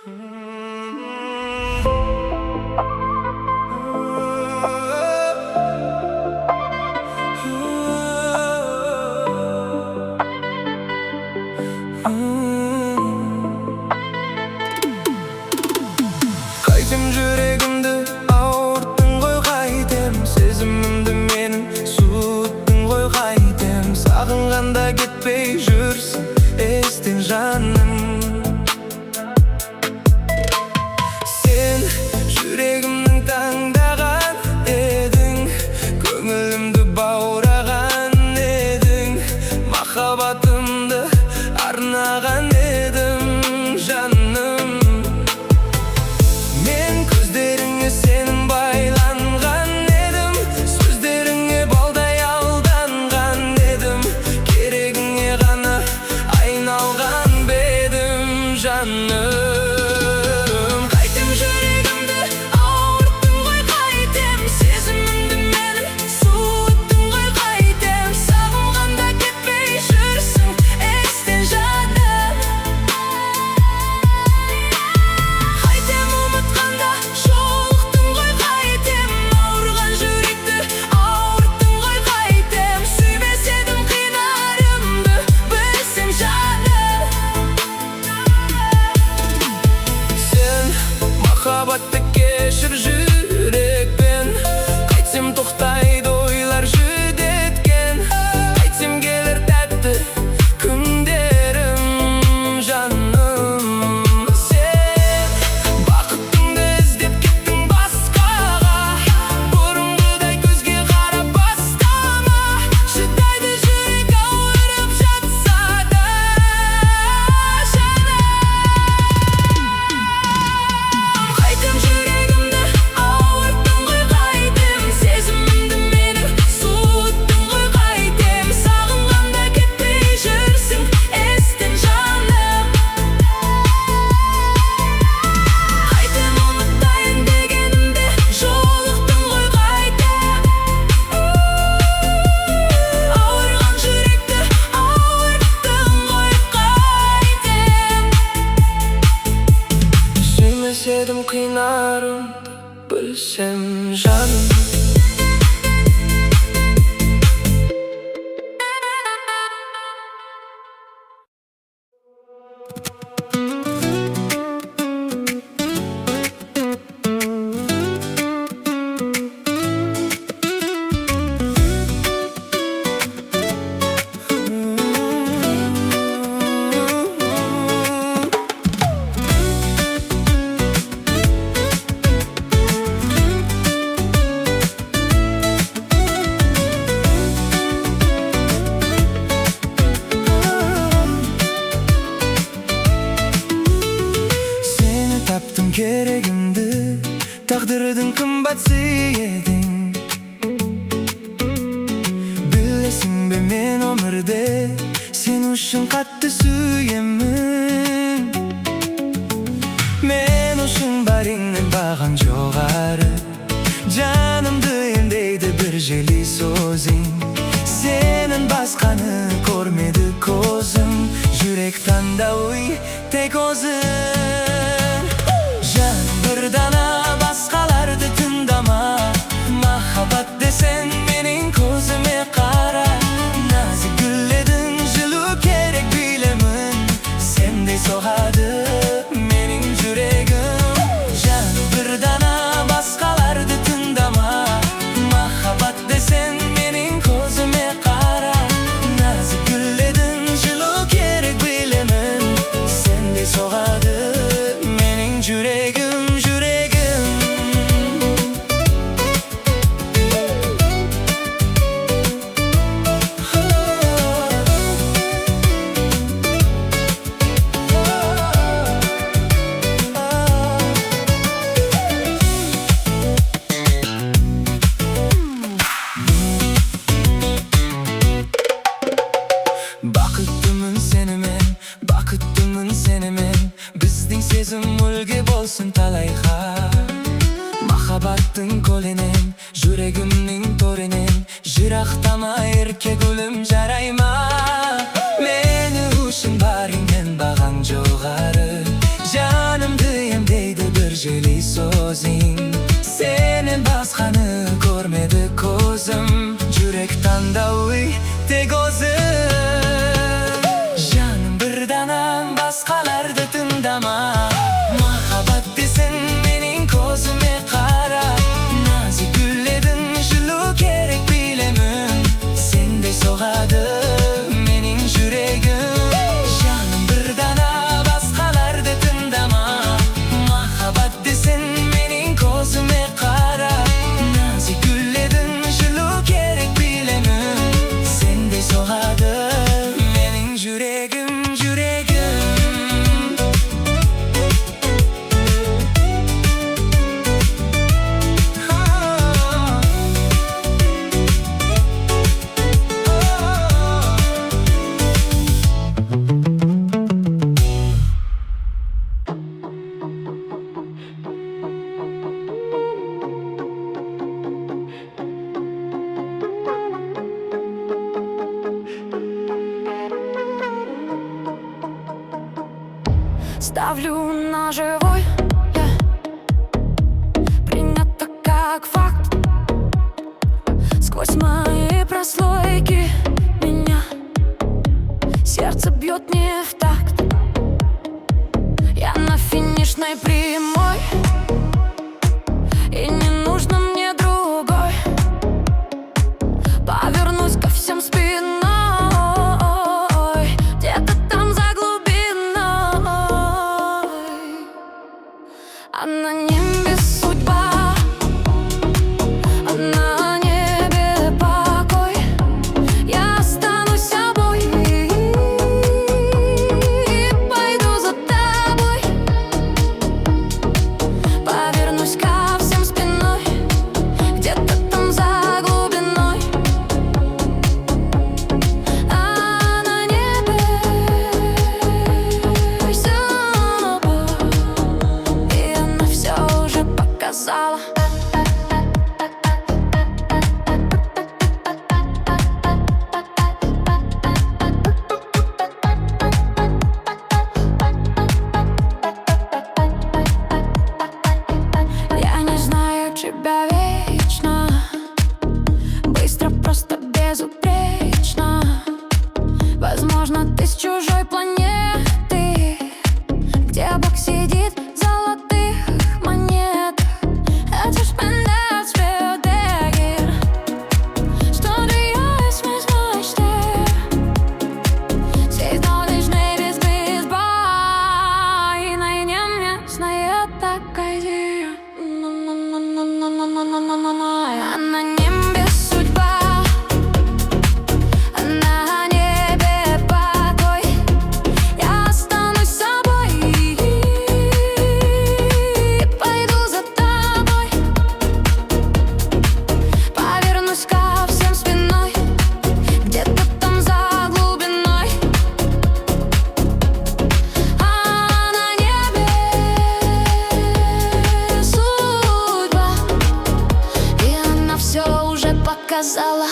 Қайтем жүрегімді ауырттың ғой қайтем, сезімімді менің суыттың ғой қайтем. Сағынғанда кетпей жүрсің естен жаным. Сен жүрегімнің таңдаған едің, көңілімді баураған едің, махаббатымды арнаған едім жаным. Мен көздеріңе сенің байланған едім, сөздеріңе балдай алданған едім, керегіңе ғана айналған бедім жаным. Қайтем жүрегімді ауырттың ғой қайтем, сезімімді менің суыттың ғой қайтем. Сағынғанда кетпей жүрсің естен жаным. Қайтем ұмытқанда жолықтың ғой қайтем, ауырған жүректі ауырттың ғой қайтем. Сүймес едім қинарымды білсем жаным. Сен махаббатты кешір жүрекпен, қайтсем тоқтайды ойлар жүдеткен, қайтсем келер тәтті күндерім жаным. Сен бақытыңды іздеп кеттің басқаға, бұрынғыдай көзге қарап бастама. Шыдайды жүрек ауырып жатса да жаным. Қайтем жүрегімді ауырттың ғой қайтем, сезімімді менің суыттың ғой қайтем. Сағынғанда кетпей жүрсің естен жаным. Қайтем ұмытайын дегенімде жолықтың ғой қайтем, ауырған жүректі ауырттың ғой қайтем. Сүймес едім қинарымды білсем жаным. Сені таптым керегімді, тағдырдың қымбатсы едің. Білесің бе мен өмірде сен үшін қатты сүйемін. Мен үшін барыңнан бағаң жоғары, жанымды емдейді бір жeli сөзің. Сенің басқаны көрмеді көзім, жүрек таңдауы тек өзің. Жан бір дана басқаларды тыңдама, махаббат десең менің көзіме қара. Нәзік гүл едің, жылу керек білемін, сендей соғады менің жүрегім. Жан бір дана басқаларды тыңдама, махаббат десең менің көзіме қара. Нәзік гүл едің, жылу керек білемін, сендей соғады менің жүрегім, жүрегім. Бақыттымын сенімен, бақыттымын сенімен, біздің сезім үлгі болсын талайға. Махаббаттың көлінен, жүрегімнің төрінен, жырақтама ерке гүлім жарай ма? Мені үшін барыңнан бағаң жоғары, жанымды ежели сөзің. Сенен басқаны көрмеді көзім, жүрек таңдауы тек өзің. Жаным бір данам, басқаларды тыңдама. Махаббат десін менің көзіме қара. Назик гүл едің, жылу керек білемін. Сендей соғады менің жүрегім. Жаным бір дана, басқаларды тыңдама. Махаббат десін менің көзіме қара. Назик гүл едің, жылу керек білемін. Сендей соғады менің жүрегім, жүрегім. Ставлю на живой, принято как факт. Сквозь мои прослойки меня сердце бьет не в такт. Я на финишной прямой, и не нужно мне другой. Повернусь ко всем спиной. А на небе судьба, а на небе покой. Я останусь собой и пойду за тобой. Повернусь ко всем спиной, где-то там за глубиной. А на небе показала. Я не знаю тебя вечно, быстро, просто безупречно. Возможно, ты с чужой планеты, где Бог сидит в золотых монет. А на небе судьба, а на небе покой. Я останусь собой и пойду за тобой. Повернусь ко всем спиной, где-то там за глубиной. А на небе судьба, и она все уже показала.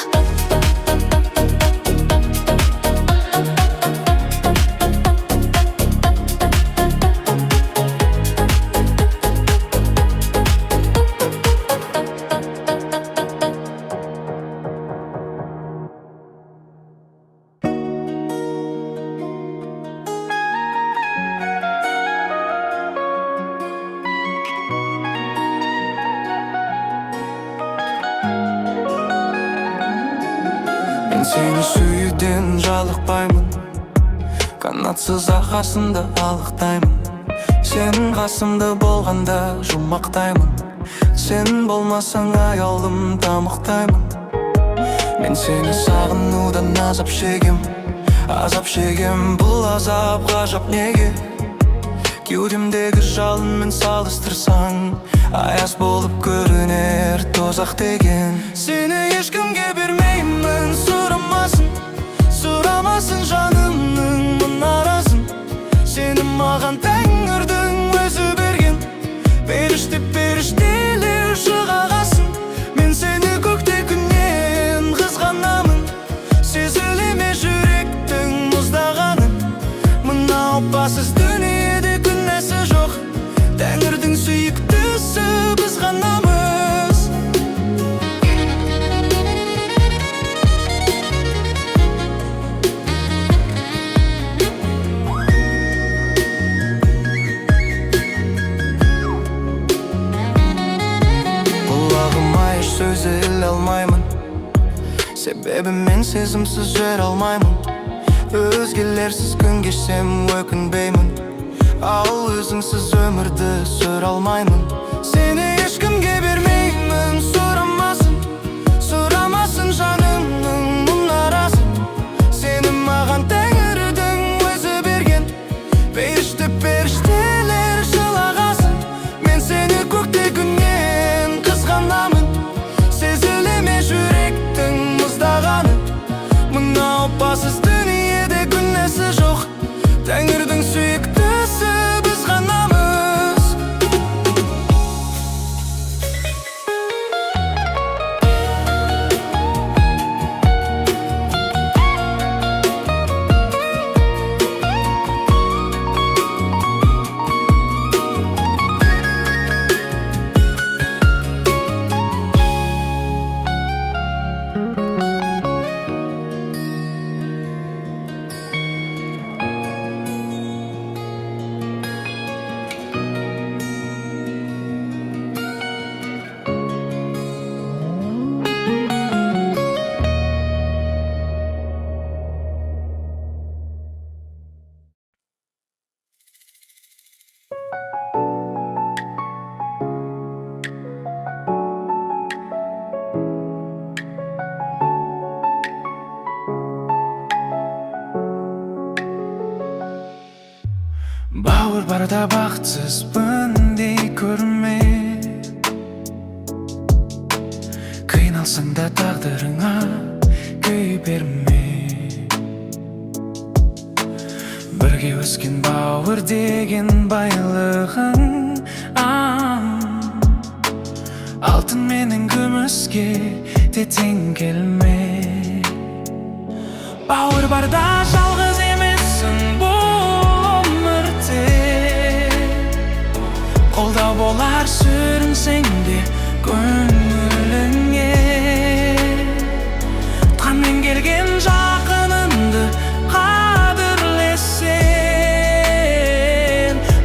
Мен сені сүюден жалықпаймын, қанатсыз ақасымды алықтаймын. Сенің қасымда болғанда жұмақтаймын. Сен болмасаң аялым тамақтаймын. Мен сені сағынудан азап шегем, бұл азап ғажап неге? Кеудемдегі жалынмен салыстырсаң, аяз болып көрінер тозақ деген. Сені ешкімге бермеймін, сұрамасын жанымның мұнарасын. Сені маған тәңірдің өзі берген, періштелер шығағасын. Мен сені көкте күннен қызғанамын, сезілеме жүректің мұздағанын. Мынау опасыз дүниеде күнәсі жоқ, тәңірдің сүйікті сөз іле алмаймын, себебі мен сезімсіз жүре алмаймын. Өзгелерсіз күн кешсем өкінбеймін, ал өзіңсіз өмірді сүре алмаймын. Сені ешкімге бермеймін, сұрамасын жанымның мұнарасын. Сені маған тәңірдің өзі берген, періште періштелер жылағасын. Мен сені көкте күннен қызғанамын, сезіле ме жүректің мұздағаны. Мынау опасыз дүниеде күнәсі жоқ, тәңірдің сүйіктісі біз ғанамыз. Бауыр барда бақытсызбын дей көрме, қиналсаң да тағдырыңа күй берме. Бірге өскен бауыр деген байлығың, алтын менен күміске де тең келме. Бауыр барда жалғыз емессің бұл өмірде, қолдау болар сүрінсең де көңіліңе. Таңмен келген жақыныңды қадірлесең,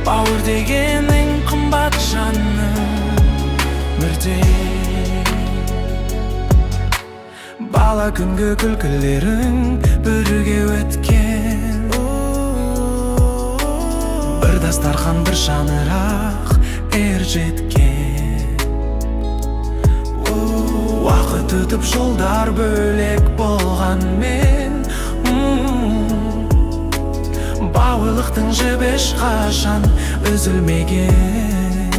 бауыр деген ең қымбат жаным өмірде. Бала күнгі күлкілерің бірге өткен, бір дастархан бір шаңырақ ер жеткен. Уақыт өтіп жолдар бөлек болғанмен, бауырлықтың жібі ешқашан үзілмеген.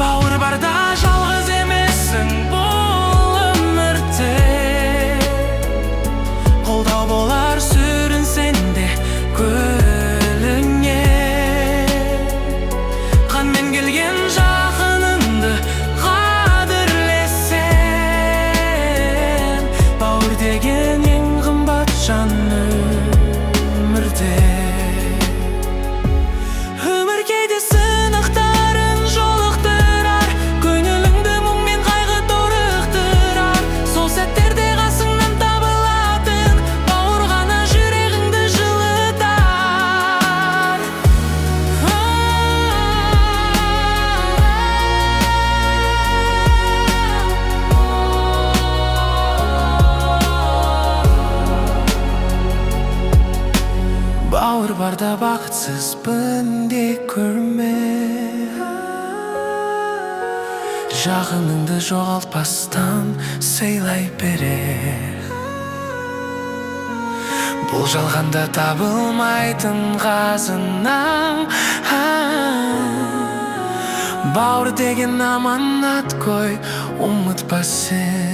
Бауыр барда жалғыз емессің бұл өмірде, қолдау болар сүрінсең де көліңе. Қанмен келген жақыныңды қадірлесең, бауыр деген ең қымбат жан өмірде. Өмір кейде сынақтарын жолықтырар, көңіліңді мұң мен қайғы торықтырар. Сол сәттерде қасыңнан табылатын бауыр ғана жүрегіңді жылытар. Бауыр барда бақытсызбын де көрме, жақыныңды жоғалтпастан сыйлай берер. Бұл жалғанда табылмайтын қазынам, бауыр деген аманат қой, ұмытпа сен.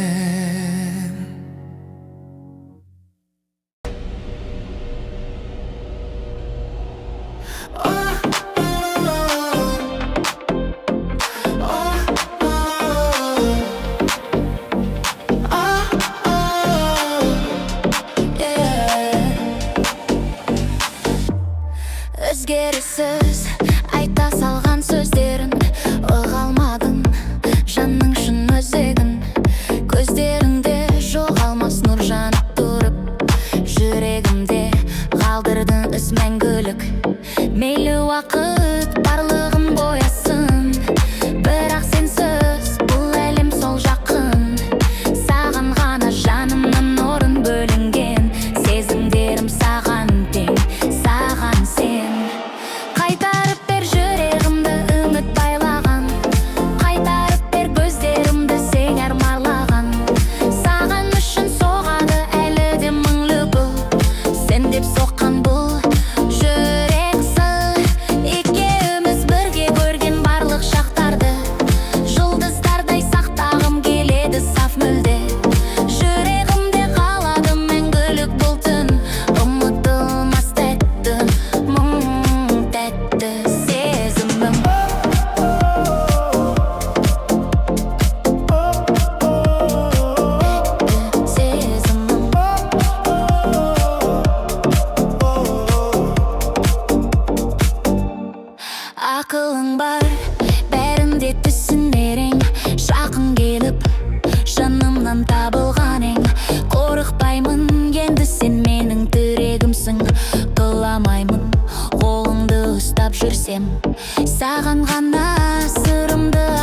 Өзгеріссіз айта салған сөздерін ұға алмадым, жанның шын өзегін. Ақылың бар, бәрінде түсінерің. Жақын келіп, жанымнан табылған ең. Қорықпаймын, енді сен менің тірегімсің. Қыламаймын, қолыңды ұстап жүрсем. Саған ғана сырымды